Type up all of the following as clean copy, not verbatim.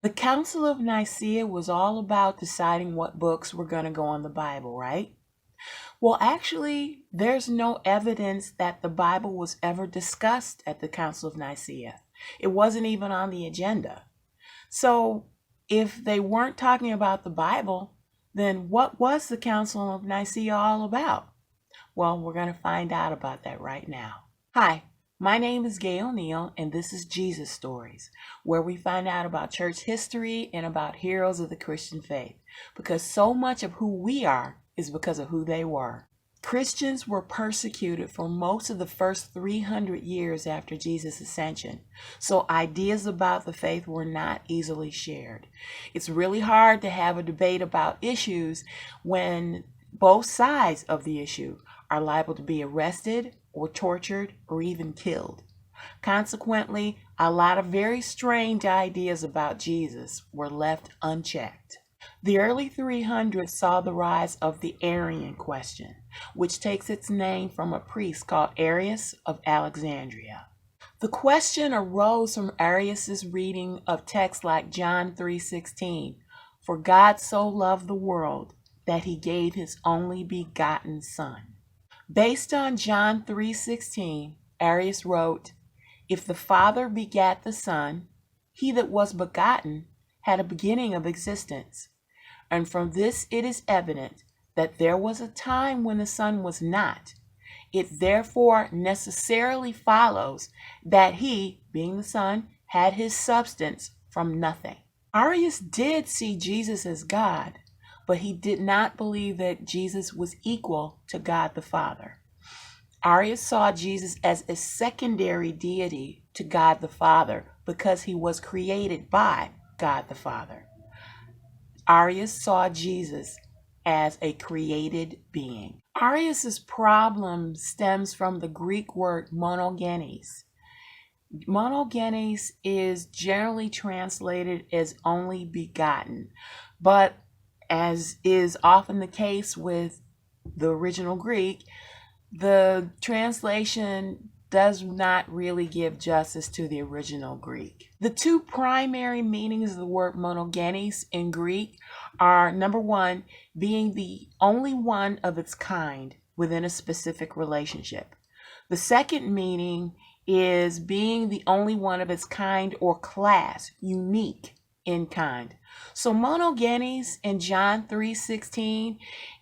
The Council of Nicaea was all about deciding what books were going to go in the Bible, right? Well, actually, there's no evidence that the Bible was ever discussed at the Council of Nicaea. It wasn't even on the agenda. So, if they weren't talking about the Bible, then what was the Council of Nicaea all about? Well, we're going to find out about that right now. Hi, my name is Gail Neal, and this is Jesus Stories, where we find out about church history and about heroes of the Christian faith, because so much of who we are is because of who they were. Christians were persecuted for most of the first 300 years after Jesus' ascension, so ideas about the faith were not easily shared. It's really hard to have a debate about issues when both sides of the issue are liable to be arrested or tortured or even killed. Consequently, a lot of very strange ideas about Jesus were left unchecked. The early 300s saw the rise of the Arian question, which takes its name from a priest called Arius of Alexandria. The question arose from Arius's reading of texts like John 3:16, "For God so loved the world that he gave his only begotten Son." Based on John 3:16, Arius wrote, "If the Father begat the Son, he that was begotten had a beginning of existence. And from this it is evident that there was a time when the Son was not. It therefore necessarily follows that he, being the Son, had his substance from nothing." Arius did see Jesus as God, but he did not believe that Jesus was equal to God the Father. Arius saw Jesus as a secondary deity to God the Father because he was created by God the Father. Arius saw Jesus as a created being. Arius's problem stems from the Greek word monogenes. Monogenes is generally translated as only begotten, but as is often the case with the original Greek, the translation does not really give justice to the original Greek. The two primary meanings of the word monogenes in Greek are, number one, being the only one of its kind within a specific relationship. The second meaning is being the only one of its kind or class, unique in kind. So monogenes in John 3:16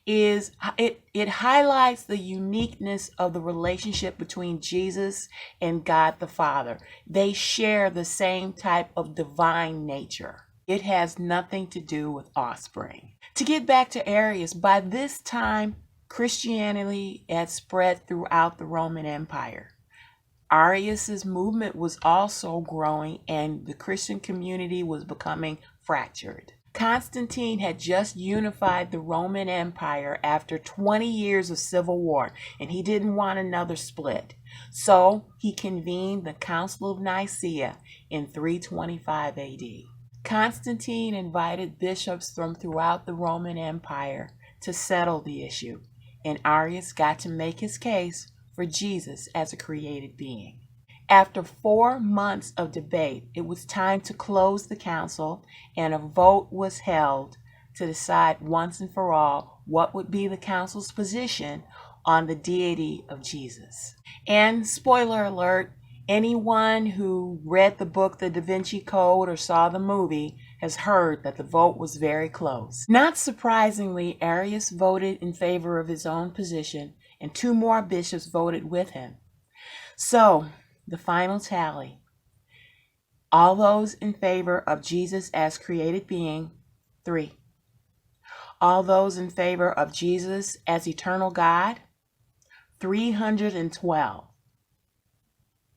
is it highlights the uniqueness of the relationship between Jesus and God the Father. They share the same type of divine nature. It has nothing to do with offspring. To get back to Arius, by this time Christianity had spread throughout the Roman Empire. Arius's movement was also growing, and the Christian community was becoming fractured. Constantine had just unified the Roman Empire after 20 years of civil war, and he didn't want another split. So he convened the Council of Nicaea in 325 AD. Constantine invited bishops from throughout the Roman Empire to settle the issue, and Arius got to make his case for Jesus as a created being. After 4 months of debate, it was time to close the council, and a vote was held to decide once and for all what would be the council's position on the deity of Jesus. And spoiler alert, anyone who read the book The Da Vinci Code or saw the movie has heard that the vote was very close. Not surprisingly, Arius voted in favor of his own position, and 2 more bishops voted with him. So, the final tally: all those in favor of Jesus as created being, 3. All those in favor of Jesus as eternal God, 312.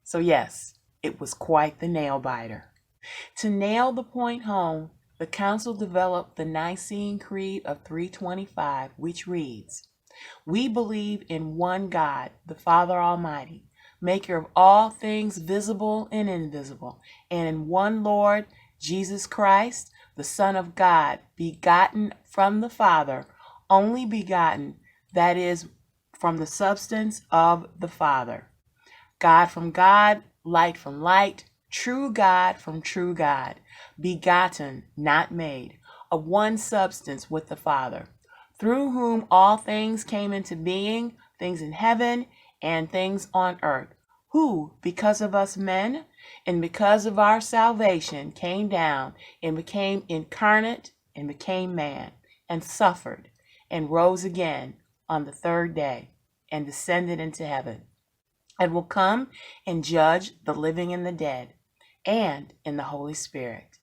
So yes, it was quite the nail biter. To nail the point home, the council developed the Nicene Creed of 325, which reads, "We believe in one God, the Father Almighty, maker of all things visible and invisible, and in one Lord, Jesus Christ, the Son of God, begotten from the Father, only begotten, that is, from the substance of the Father. God from God, light from light, true God from true God, begotten, not made, of one substance with the Father, through whom all things came into being, things in heaven and things on earth, who, because of us men, and because of our salvation, came down and became incarnate and became man, and suffered, and rose again on the third day, and descended into heaven, and will come and judge the living and the dead, and in the Holy Spirit.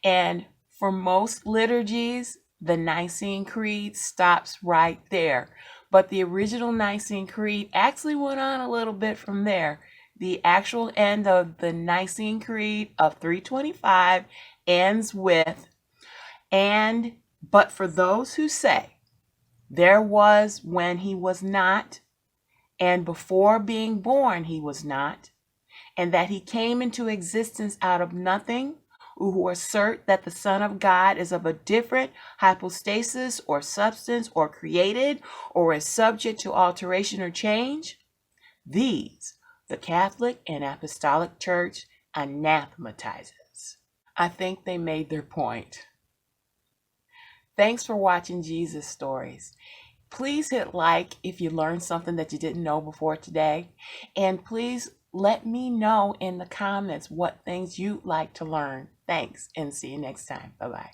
And for most liturgies, the Nicene Creed stops right there. But the original Nicene Creed actually went on a little bit from there. The actual end of the Nicene Creed of 325 ends with, but for those who say, there was when he was not, and before being born he was not, and that he came into existence out of nothing, who assert that the Son of God is of a different hypostasis or substance or created or is subject to alteration or change, these the Catholic and Apostolic Church anathematizes. I think they made their point. Thanks for watching Jesus Stories. Please hit like if you learned something that you didn't know before today. And please let me know in the comments what things you'd like to learn. Thanks, and see you next time. Bye-bye.